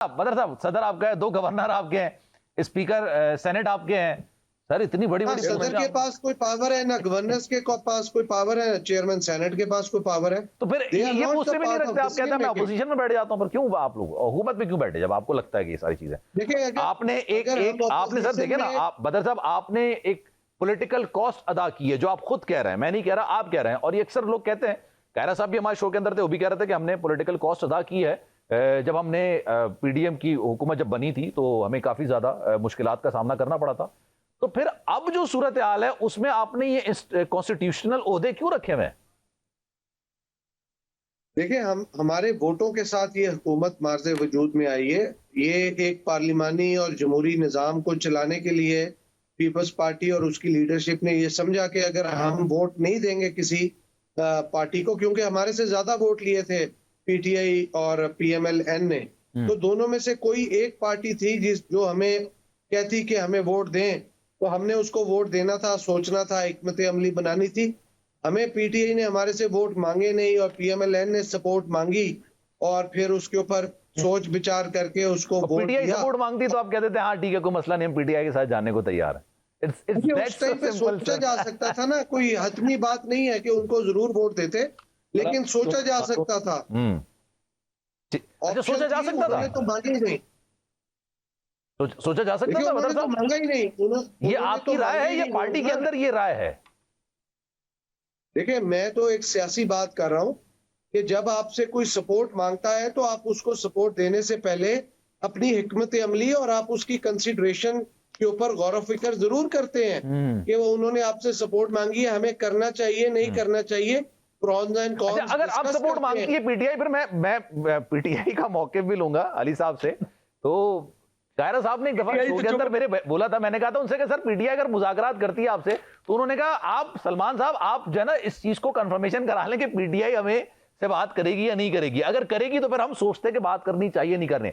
बदर साहब, सदर आपका है, 2 गवर्नर आपके हैं, स्पीकर सेनेट आपके हैं सर, इतनी बड़ी बड़ी सदर के पास कोई पावर है ना, गवर्नर्स के पास कोई पावर है, चेयरमैन सेनेट के पास कोई पावर है। तो फिर ये पूछते भी नहीं रखते, आप कहते हैं मैं अपोजिशन में बैठ जाता हूं, पर क्यों आप लोग हुकूमत में क्यों बैठे जब आपको लगता है कि ये सारी चीजें देखिए, आपने आपने सर देखे ना, आप बदर साहब आपने एक पॉलिटिकल कॉस्ट अदा की है, जो आप खुद कह रहे हैं, मैं नहीं कह रहा, आप कह रहे हैं, और ये अक्सर लोग कहते हैं, कायरा साहब भी हमारे शो के अंदर थे, वो भी कह रहे थे कि हमने पॉलिटिकल कॉस्ट अदा की है। जब हमने पीडीएम की हुकूमत जब बनी थी तो हमें काफी ज्यादा मुश्किलात का सामना करना पड़ा था। तो फिर अब जो सूरत हाल है उसमें आपने ये कॉन्स्टिट्यूशनल ओहदे क्यों रखे हुए हैं? देखिए, हमारे वोटों के साथ ये हुकूमत मार्ज़े वजूद में आई है। ये एक पार्लिमानी और जमहूरी निज़ाम को चलाने के लिए पीपल्स पार्टी और उसकी लीडरशिप ने ये समझा कि अगर हम वोट नहीं देंगे किसी पार्टी को, क्योंकि हमारे से ज्यादा वोट लिए थे पीटीआई और पीएमएल-एन ने, तो दोनों में से कोई एक पार्टी थी जो हमें कहती कि हमें वोट दें, तो हमने उसको वोट देना था, सोचना था, हिकमत अमली बनानी थी। हमें पीटीआई ने हमारे से वोट मांगे नहीं और पीएमएल-एन ने सपोर्ट मांगी और फिर उसके ऊपर सोच विचार करके उसको वोट दिया। पीटीआई सपोर्ट मांगती तो आप कहते थे हाँ ठीक है, कोई मसला नहीं, हम पीटीआई के साथ जाने को तैयार है। उस टाइम पे सोचा जा सकता था ना, कोई हतमी बात नहीं है कि उनको जरूर वोट देते, लेकिन सोचा जा सकता था। अच्छा, सोचा जा सकता था, तो मांगे ही नहीं। सोचा जा सकता था, मतलब तो मांगा ही नहीं। ये आपकी राय है या पार्टी के अंदर ये राय है? देखिए, मैं तो एक सियासी बात कर रहा हूं कि जब आपसे कोई सपोर्ट मांगता है तो आप उसको सपोर्ट देने से पहले अपनी हिकमत अमली और आप उसकी कंसिडरेशन के ऊपर गौर फिक्र जरूर करते हैं कि वो उन्होंने आपसे सपोर्ट मांगी है, हमें करना चाहिए नहीं करना चाहिए, प्रॉन्स एंड कॉन्स। अच्छा, अगर आप सपोर्ट मांगती है पीटीआई, फिर मैं पीटीआई का मौके भी लूंगा अली साहब से। तो कायरा साहब ने एक दफा शो के अंदर मेरे बोला था, मैंने कहा था उनसे कि सर पीटीआई अगर मुज़ाकरात करती है आपसे, तो उन्होंने कहा आप सलमान साहब आप जो है ना इस चीज को कंफर्मेशन करा लें कि पीटीआई हमें से बात करेगी या नहीं करेगी, अगर करेगी तो फिर हम सोचते हैं कि बात करनी चाहिए नहीं करनी।